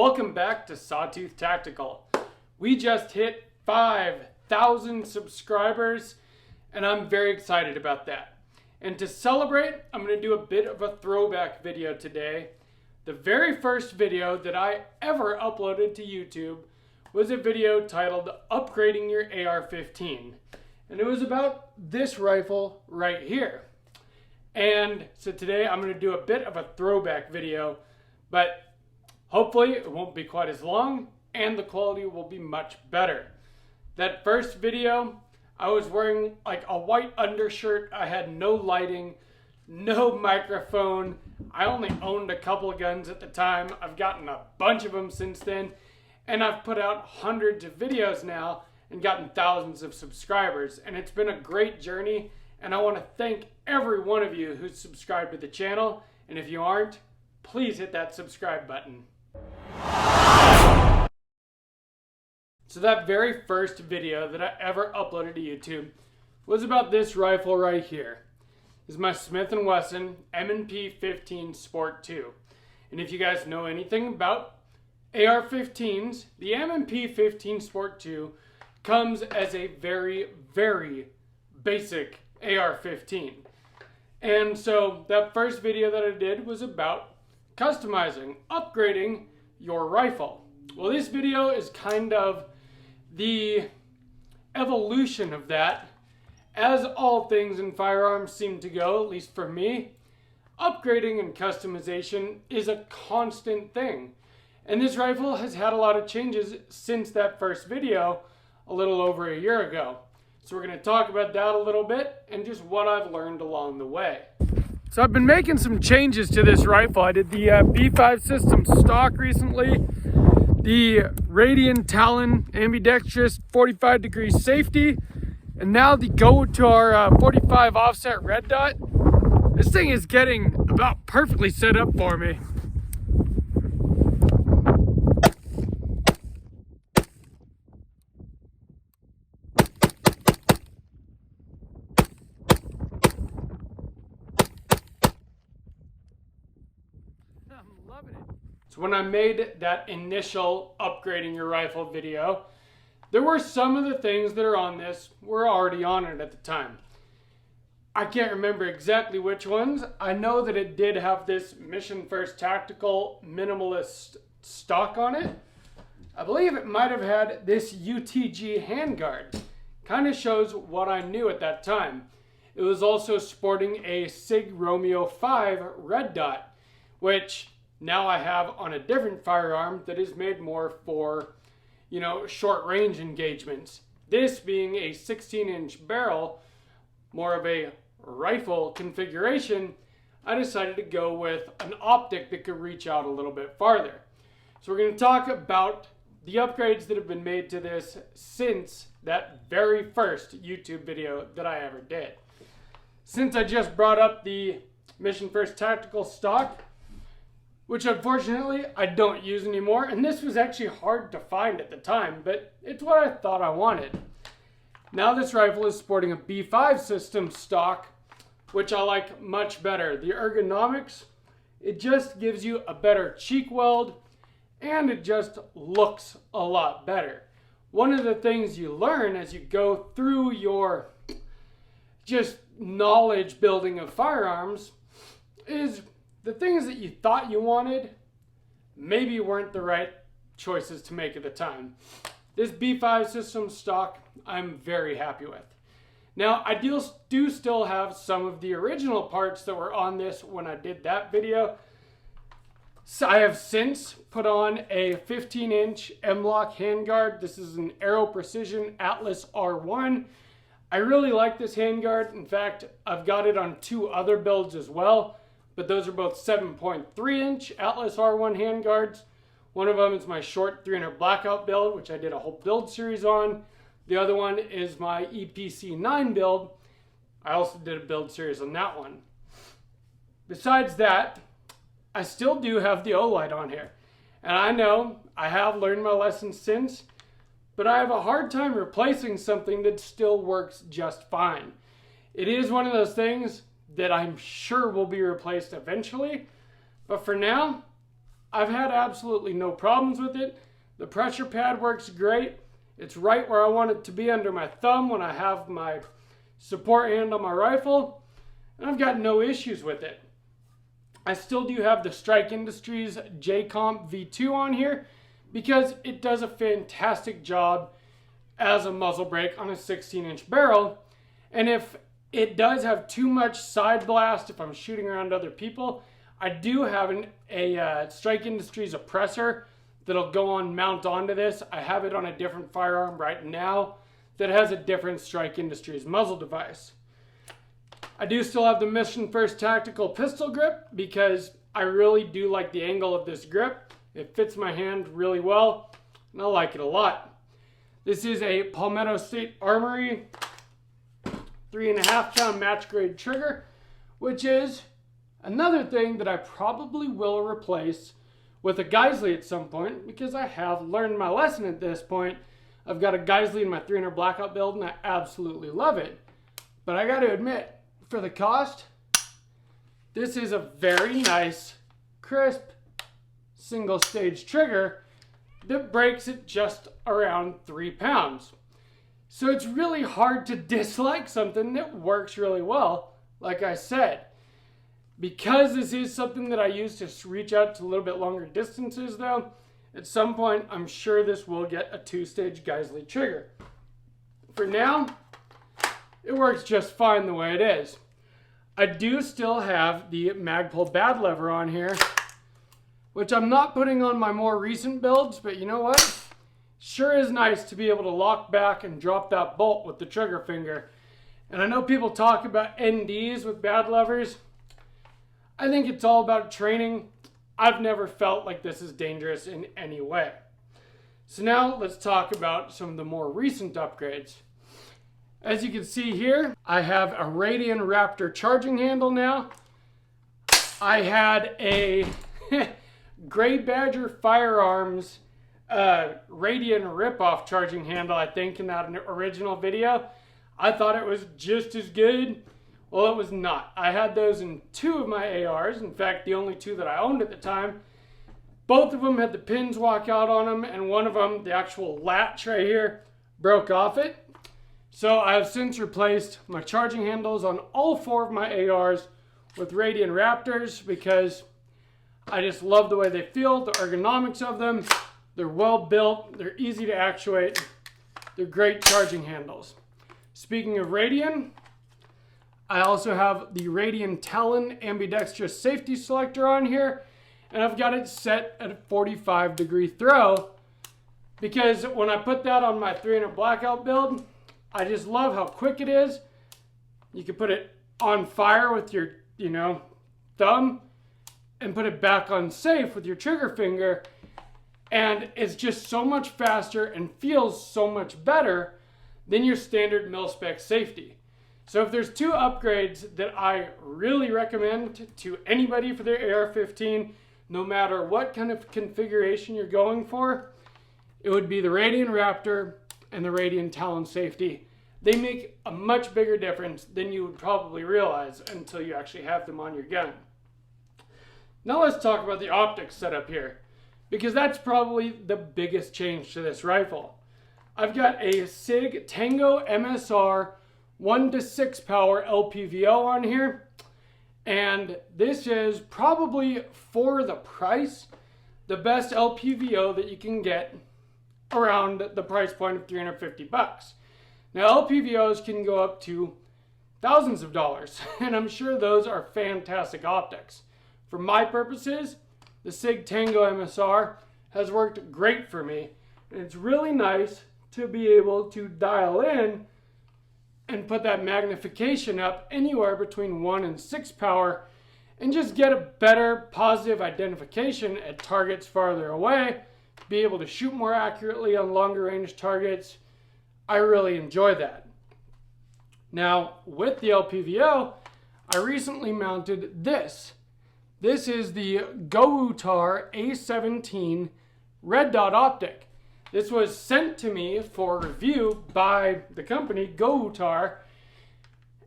Welcome back to Sawtooth Tactical. We just hit 5,000 subscribers and I'm very excited about that. And to celebrate, I'm going to do a bit of a throwback video today. The very first video that I ever uploaded to YouTube was a video titled Upgrading Your AR-15. And it was about this rifle right here. And so today I'm going to do a bit of a throwback video, but hopefully it won't be quite as long and the quality will be much better. That first video, I was wearing like a white undershirt. I had no lighting, no microphone. I only owned a couple of guns at the time. I've gotten a bunch of them since then, and I've put out hundreds of videos now and gotten thousands of subscribers, and it's been a great journey, and I want to thank every one of you who's subscribed to the channel, and if you aren't, please hit that subscribe button. So that very first video that I ever uploaded to YouTube was about this rifle right here. This is my Smith & Wesson M&P 15 Sport 2. And if you guys know anything about AR-15s, the M&P 15 Sport 2 comes as a very, very basic AR-15. And so that first video that I did was about customizing, upgrading your rifle. Well, this video is kind of the evolution of that. As all things in firearms seem to go, at least for me, upgrading and customization is a constant thing. And this rifle has had a lot of changes since that first video a little over a year ago. So we're going to talk about that a little bit and just what I've learned along the way. So I've been making some changes to this rifle. I did the B5 system stock recently, the Radian Talon ambidextrous 45 degree safety, and now the go to our 45 offset red dot. This thing is getting about perfectly set up for me. I'm loving it. So when I made that initial upgrading your rifle video, there were some of the things that are on this were already on it at the time. I can't remember exactly which ones. I know that it did have this Mission First Tactical Minimalist stock on it. I believe it might have had this UTG handguard. Kind of shows what I knew at that time. It was also sporting a SIG Romeo 5 red dot, which now I have on a different firearm that is made more for, short range engagements. This being a 16-inch barrel, more of a rifle configuration, I decided to go with an optic that could reach out a little bit farther. So we're going to talk about the upgrades that have been made to this since that very first YouTube video that I ever did. Since I just brought up the Mission First Tactical stock, which unfortunately I don't use anymore, and this was actually hard to find at the time, but it's what I thought I wanted. Now this rifle is sporting a B5 system stock, which I like much better. The ergonomics, it just gives you a better cheek weld, and it just looks a lot better. One of the things you learn as you go through your just knowledge building of firearms is the things that you thought you wanted maybe weren't the right choices to make at the time. This B5 system stock, I'm very happy with. Now, I do still have some of the original parts that were on this when I did that video. So I have since put on a 15-inch M-LOK handguard. This is an Aero Precision Atlas R1. I really like this handguard. In fact, I've got it on two other builds as well, but those are both 7.3-inch Atlas R1 handguards. One of them is my short 300 blackout build, which I did a whole build series on. The other one is my EPC 9 build. I also did a build series on that one. Besides that, I still do have the Olight on here. And I know I have learned my lesson since, but I have a hard time replacing something that still works just fine. It is one of those things that I'm sure will be replaced eventually, but for now, I've had absolutely no problems with it. The pressure pad works great. It's right where I want it to be under my thumb when I have my support hand on my rifle, and I've got no issues with it. I still do have the Strike Industries J-Comp V2 on here because it does a fantastic job as a muzzle brake on a 16-inch barrel. And if it does have too much side blast, if I'm shooting around other people, I do have a Strike Industries oppressor that'll go on mount onto this. I have it on a different firearm right now that has a different Strike Industries muzzle device. I do still have the Mission First Tactical pistol grip because I really do like the angle of this grip. It fits my hand really well, and I like it a lot. This is a Palmetto State Armory 3.5 pound match grade trigger, which is another thing that I probably will replace with a Geissele at some point because I have learned my lesson at this point. I've got a Geissele in my 300 Blackout build and I absolutely love it. But I got to admit, for the cost, this is a very nice, crisp, single stage trigger that breaks at just around 3 pounds. So it's really hard to dislike something that works really well, like I said. Because this is something that I use to reach out to a little bit longer distances though, at some point I'm sure this will get a 2-stage Geissele trigger. For now, it works just fine the way it is. I do still have the Magpul bad lever on here, which I'm not putting on my more recent builds, but you know what? Sure is nice to be able to lock back and drop that bolt with the trigger finger. And I know people talk about NDs with bad levers. I think it's all about training. I've never felt like this is dangerous in any way. So now let's talk about some of the more recent upgrades. As you can see here, I have a Radian Raptor charging handle now. I had a Grey Badger Firearms Radian ripoff charging handle, I think, in that original video. I thought it was just as good. Well, it was not. I had those in 2 of my ARs. In fact, the only 2 that I owned at the time. Both of them had the pins walk out on them, and one of them, the actual latch right here, broke off it. So I have since replaced my charging handles on all 4 of my ARs with Radian Raptors because I just love the way they feel, the ergonomics of them. They're well built, they're easy to actuate, they're great charging handles. Speaking of Radian, I also have the Radian Talon ambidextrous safety selector on here, and I've got it set at a 45-degree throw because when I put that on my 300 Blackout build, I just love how quick it is. You can put it on fire with your, thumb and put it back on safe with your trigger finger, and it's just so much faster and feels so much better than your standard mil-spec safety. So if there's 2 upgrades that I really recommend to anybody for their AR-15, no matter what kind of configuration you're going for, it would be the Radian Raptor and the Radian Talon safety. They make a much bigger difference than you would probably realize until you actually have them on your gun. Now let's talk about the optics setup here, because that's probably the biggest change to this rifle. I've got a SIG Tango MSR 1-6 power LPVO on here, and this is probably, for the price, the best LPVO that you can get around the price point of $350. Now LPVOs can go up to thousands of dollars, and I'm sure those are fantastic optics. For my purposes, the SIG Tango MSR has worked great for me, and it's really nice to be able to dial in and put that magnification up anywhere between 1 and 6 power and just get a better positive identification at targets farther away, be able to shoot more accurately on longer range targets. I really enjoy that. Now, with the LPVO, I recently mounted this. This is the Goutar A17 red dot optic. This was sent to me for review by the company Goutar,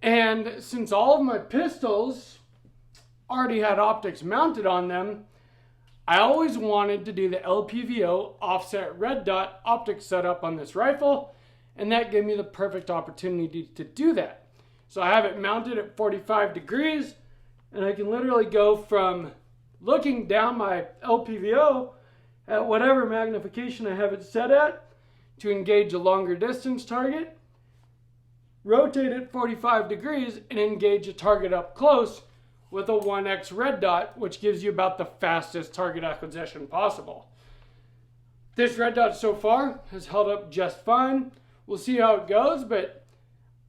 and since all of my pistols already had optics mounted on them, I always wanted to do the LPVO offset red dot optic setup on this rifle, and that gave me the perfect opportunity to do that. So I have it mounted at 45 degrees, and I can literally go from looking down my LPVO at whatever magnification I have it set at to engage a longer distance target, rotate it 45 degrees, and engage a target up close with a 1x red dot, which gives you about the fastest target acquisition possible. This red dot so far has held up just fine. We'll see how it goes, but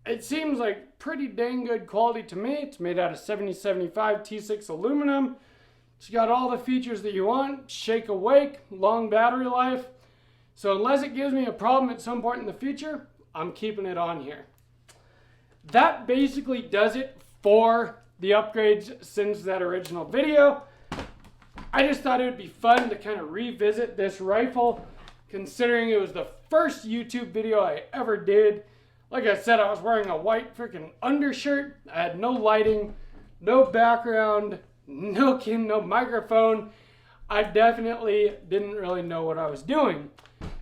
it seems like pretty dang good quality to me. It's made out of 7075 T6 aluminum. It's got all the features that you want: shake awake, long battery life. So unless it gives me a problem at some point in the future, I'm keeping it on here. That basically does it for the upgrades since that original video. I just thought it would be fun to kind of revisit this rifle, considering it was the first YouTube video I ever did. Like I said, I was wearing a white freaking undershirt. I had no lighting, no background, no microphone. I definitely didn't really know what I was doing.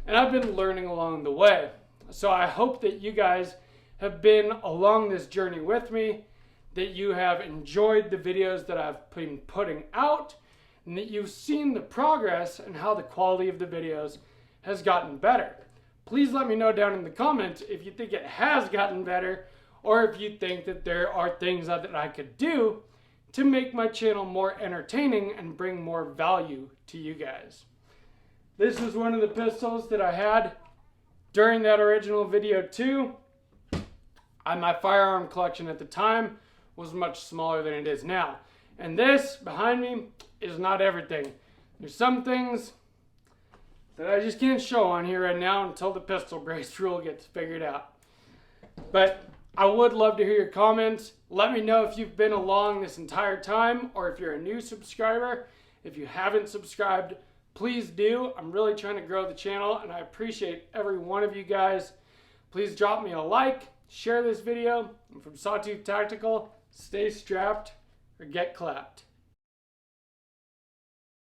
And I've been learning along the way. So I hope that you guys have been along this journey with me, that you have enjoyed the videos that I've been putting out, and that you've seen the progress and how the quality of the videos has gotten better. Please let me know down in the comments if you think it has gotten better, or if you think that there are things that I could do to make my channel more entertaining and bring more value to you guys. This is one of the pistols that I had during that original video too. My firearm collection at the time was much smaller than it is now. And this behind me is not everything. There's some things that I just can't show on here right now until the pistol brace rule gets figured out. But I would love to hear your comments. Let me know if you've been along this entire time, or if you're a new subscriber. If you haven't subscribed, please do. I'm really trying to grow the channel, and I appreciate every one of you guys. Please drop me a like, share this video, and from Sawtooth Tactical, stay strapped or get clapped.